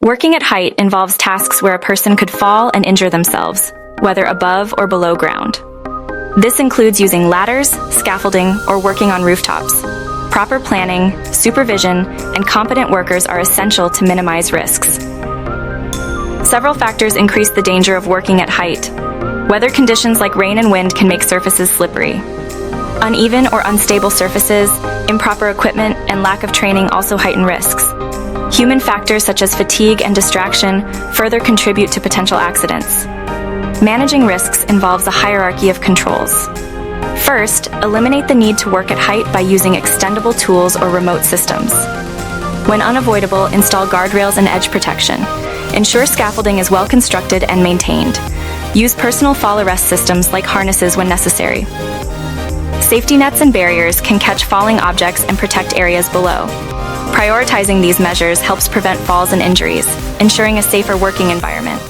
Working at height involves tasks where a person could fall and injure themselves, whether above or below ground. This includes using ladders, scaffolding, or working on rooftops. Proper planning, supervision, and competent workers are essential to minimize risks. Several factors increase the danger of working at height. Weather conditions like rain and wind can make surfaces slippery. Uneven or unstable surfaces, improper equipment, and lack of training also heighten risks. Human factors such as fatigue and distraction further contribute to potential accidents. Managing risks involves a hierarchy of controls. First, eliminate the need to work at height by using extendable tools or remote systems. When unavoidable, install guardrails and edge protection. Ensure scaffolding is well constructed and maintained. Use personal fall arrest systems like harnesses when necessary. Safety nets and barriers can catch falling objects and protect areas below. Prioritizing these measures helps prevent falls and injuries, ensuring a safer working environment.